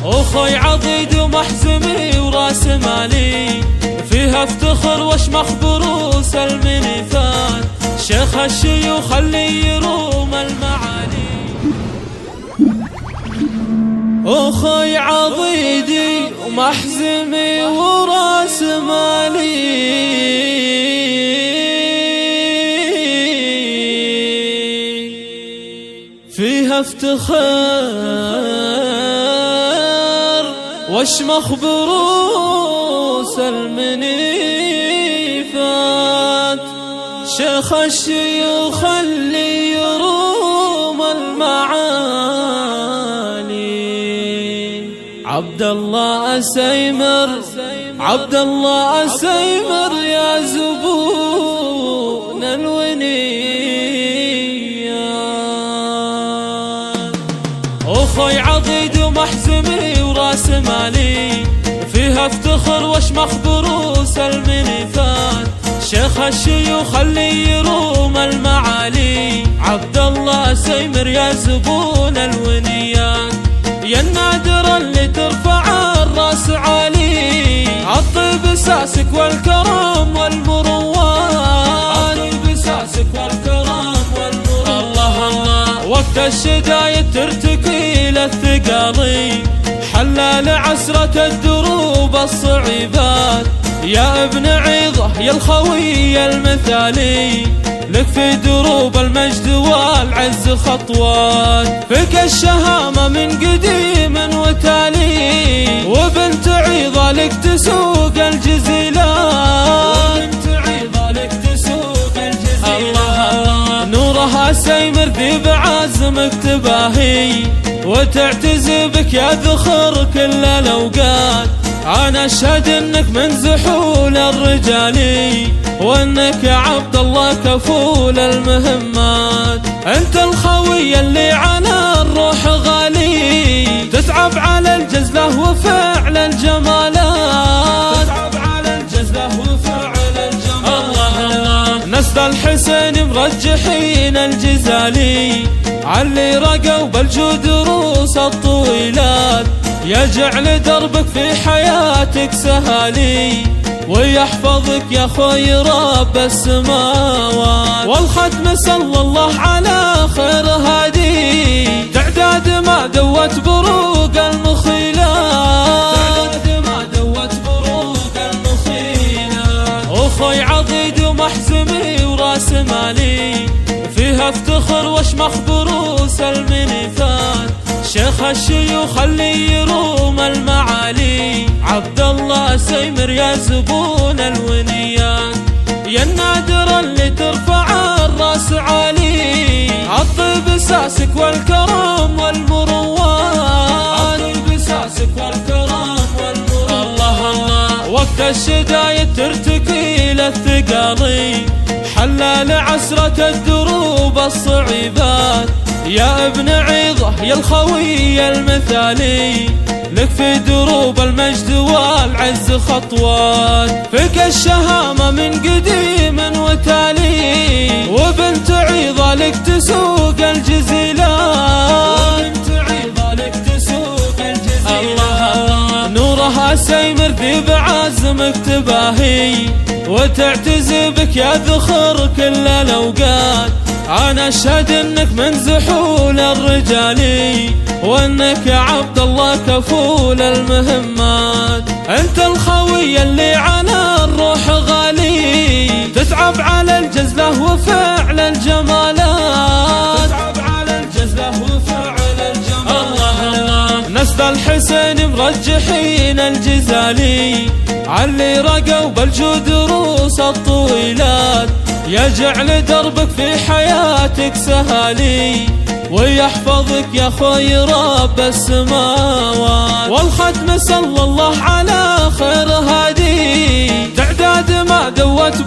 أخوي عضيد ومحزمي وراس مالي، فيها افتخر واشمخ بروس المنيفات، شيخ الشيوخ اللي يروم المعالي. أخوي عضيدي ومحزمي وراس مالي، فيها افتخار واشمخ بروس المنيفات، شيخ الشيوخ اللي يروم المعالي. عبد الله السيمر، عبد الله السيمر يا زبون الونيات. أخوي عضيد ومحزمي وراس مالي، فيها افتخر واشمخ بروس المنيفات، شيخ الشيوخ اللي يروم المعالي. عبد الله السيمر يا زبون الونيات، يا النادر اللي ترفع الراس عالي، عالطيب ساسك والكرم والمروات، عالطيب ساسك والكرم والمروات. الله الله وقت الشدايد ترتقي للثقالي، حلال عسرة الدروب الصعيبات، يا ابن عيضة يا الخوي المثالي، لك في دروب المجد والعز خطوات، فيك الشهامة من قديم وتالي، وبنت عيضة لك تسوق الجزيلات، وبنت عيضة لك تسوق الجزيلات. الله الله نورها السيمر ذي بعزمك تباهي، وتعتزي بك يا ذخر كل الأوقات، أنا أشهد إنك من زحول الرجالي، وإنك يا عبد الله كفول المهمات. أنت الخوي اللي على الروح غالي، تتعب على الجزلة وفعل الجمالات، تتعب على الجزلة وفعل الجمالات. الله الله نسل الحسين مرجحين الجزالي، علي رقوا بالجود روس الطويلات، يجعل دربك في حياتك سهالي، ويحفظك يا خوي رب السماوات. والختم صلى الله على خير هادي، تعداد ما دوت بروق المخيلات، تعداد ما دوت بروق المخيلات. أخوي عضيد ومحزمي وراس مالي، فيها افتخر واشمخ بروس المنيفات، شيخ الشيوخ اللي يروم المعالي. عبد الله السيمر يا زبون الونيات، يا النادر اللي ترفع الراس عالي، عالطيب ساسك والكرم والمروات، عالطيب ساسك والكرم والمروات. الله الله وقت الشدايد ترتقي للثقالي، حلال عسرة الدروب الصعيبات، يا ابن عيضة يا الخوي المثالي، لك في دروب المجد والعز خطوات، فيك الشهامة من قديم وتالي، وبنت عيضة لك تسوق الجزيلات، وبنت عيضة لك تسوق الجزيلات. الله الله نورها السيمر ذي بعزمك تباهي، وتعتزي بك يا ذخر كل الأوقات، أنا أشهد إنك من زحول الرجالي، وإنك يا عبد الله كفول المهمات. أنت الخوي اللي على الروح غالي، تتعب على الجزلة وفعل الجمالات، تتعب على الجزلة وفعل الجمالات. الله الله نسل الحسين مرجحين الجزالي، علي رقوا بالجود روس الطويلات، يجعل دربك في حياتك سهالي، ويحفظك يا خوي رب السماوات. والختم صلى الله على خير هادي، تعداد ما دوت